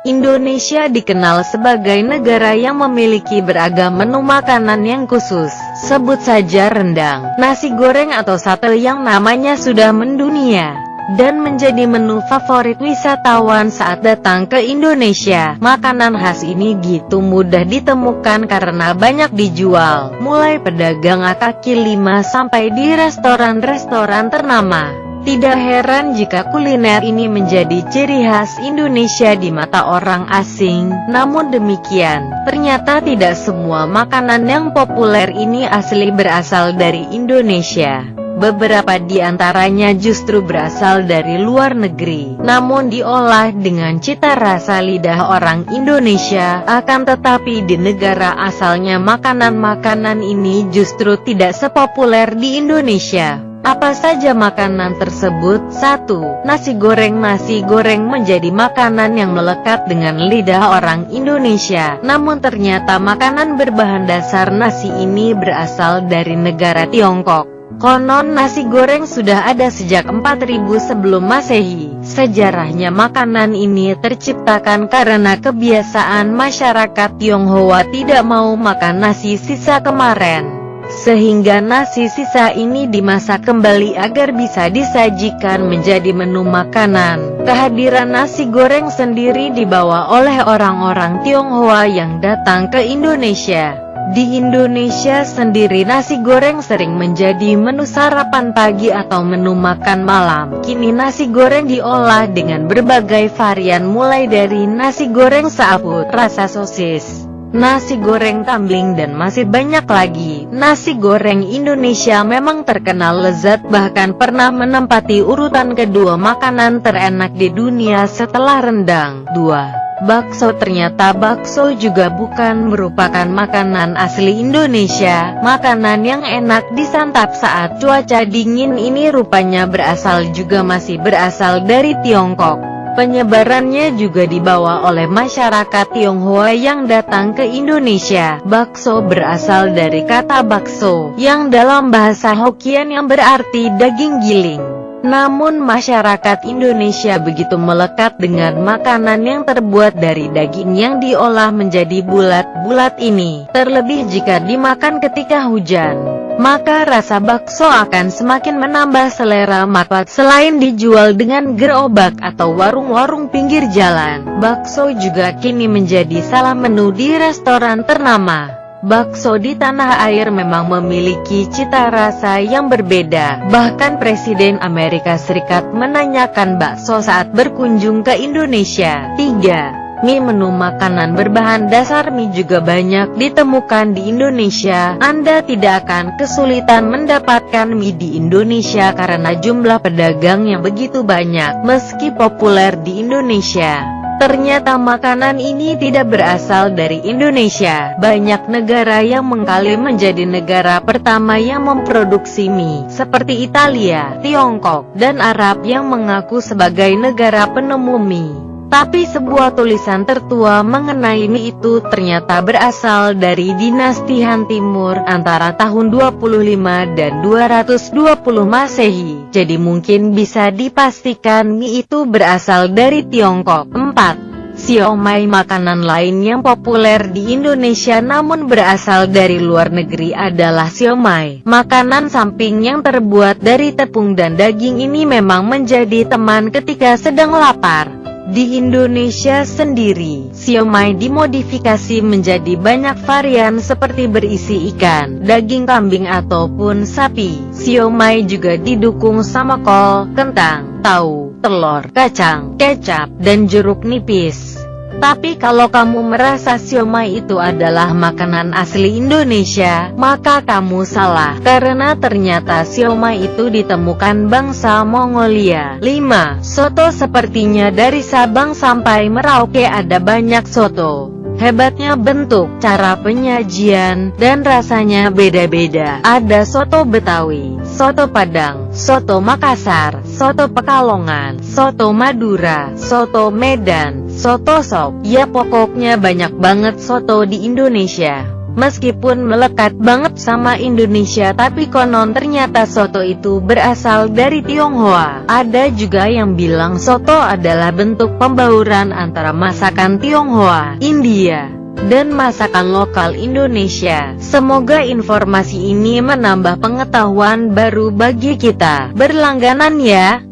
Indonesia dikenal sebagai negara yang memiliki beragam menu makanan yang khusus. Sebut saja rendang, nasi goreng atau sate yang namanya sudah mendunia, dan menjadi menu favorit wisatawan saat datang ke Indonesia. Makanan khas ini gitu mudah ditemukan karena banyak dijual, mulai pedagang kaki lima sampai di restoran-restoran ternama. Tidak heran jika kuliner ini menjadi ciri khas Indonesia di mata orang asing. Namun demikian, ternyata tidak semua makanan yang populer ini asli berasal dari Indonesia. Beberapa di antaranya justru berasal dari luar negeri, namun diolah dengan cita rasa lidah orang Indonesia. Akan tetapi di negara asalnya makanan-makanan ini justru tidak sepopuler di Indonesia. Apa saja makanan tersebut? 1. Nasi goreng. Nasi goreng menjadi makanan yang melekat dengan lidah orang Indonesia. Namun ternyata makanan berbahan dasar nasi ini berasal dari negara Tiongkok. Konon nasi goreng sudah ada sejak 4000 sebelum Masehi. Sejarahnya makanan ini terciptakan karena kebiasaan masyarakat Tionghoa tidak mau makan nasi sisa kemarin, sehingga nasi sisa ini dimasak kembali agar bisa disajikan menjadi menu makanan. Kehadiran nasi goreng sendiri dibawa oleh orang-orang Tionghoa yang datang ke Indonesia. Di Indonesia sendiri nasi goreng sering menjadi menu sarapan pagi atau menu makan malam. Kini nasi goreng diolah dengan berbagai varian, mulai dari nasi goreng seafood, rasa sosis, nasi goreng kambing, dan masih banyak lagi. Nasi goreng Indonesia memang terkenal lezat, bahkan pernah menempati urutan kedua makanan terenak di dunia setelah rendang. 2. Bakso. Ternyata bakso juga bukan merupakan makanan asli Indonesia. Makanan yang enak disantap saat cuaca dingin ini rupanya masih berasal dari Tiongkok. Penyebarannya juga dibawa oleh masyarakat Tionghoa yang datang ke Indonesia. Bakso berasal dari kata bakso, yang dalam bahasa Hokkien yang berarti daging giling. Namun masyarakat Indonesia begitu melekat dengan makanan yang terbuat dari daging yang diolah menjadi bulat-bulat ini. Terlebih jika dimakan ketika hujan, maka rasa bakso akan semakin menambah selera makan. Selain dijual dengan gerobak atau warung-warung pinggir jalan, bakso juga kini menjadi salah menu di restoran ternama. Bakso di tanah air memang memiliki cita rasa yang berbeda. Bahkan Presiden Amerika Serikat menanyakan bakso saat berkunjung ke Indonesia. 3. Mie. Menu makanan berbahan dasar mie juga banyak ditemukan di Indonesia. Anda tidak akan kesulitan mendapatkan mie di Indonesia karena jumlah pedagang yang begitu banyak. Meski populer di Indonesia, ternyata makanan ini tidak berasal dari Indonesia. Banyak negara yang mengklaim menjadi negara pertama yang memproduksi mie, seperti Italia, Tiongkok, dan Arab yang mengaku sebagai negara penemu mie. Tapi sebuah tulisan tertua mengenai mie itu ternyata berasal dari dinasti Han Timur antara tahun 25 dan 220 Masehi. Jadi mungkin bisa dipastikan mie itu berasal dari Tiongkok. 4. Siomay. Makanan lain yang populer di Indonesia namun berasal dari luar negeri adalah siomay. Makanan samping yang terbuat dari tepung dan daging ini memang menjadi teman ketika sedang lapar. Di Indonesia sendiri, siomay dimodifikasi menjadi banyak varian seperti berisi ikan, daging kambing ataupun sapi. Siomay juga didukung sama kol, kentang, tahu, telur, kacang, kecap, dan jeruk nipis. Tapi kalau kamu merasa siomay itu adalah makanan asli Indonesia, maka kamu salah, karena ternyata siomay itu ditemukan bangsa Mongolia. 5. Soto. Sepertinya dari Sabang sampai Merauke ada banyak soto. Hebatnya bentuk, cara penyajian, dan rasanya beda-beda. Ada soto Betawi, soto Padang, soto Makassar, soto Pekalongan, soto Madura, soto Medan, soto Sop. Ya pokoknya banyak banget soto di Indonesia. Meskipun melekat banget sama Indonesia, tapi konon ternyata soto itu berasal dari Tionghoa. Ada juga yang bilang soto adalah bentuk pembauran antara masakan Tionghoa, India, dan masakan lokal Indonesia. Semoga informasi ini menambah pengetahuan baru bagi kita berlangganan ya.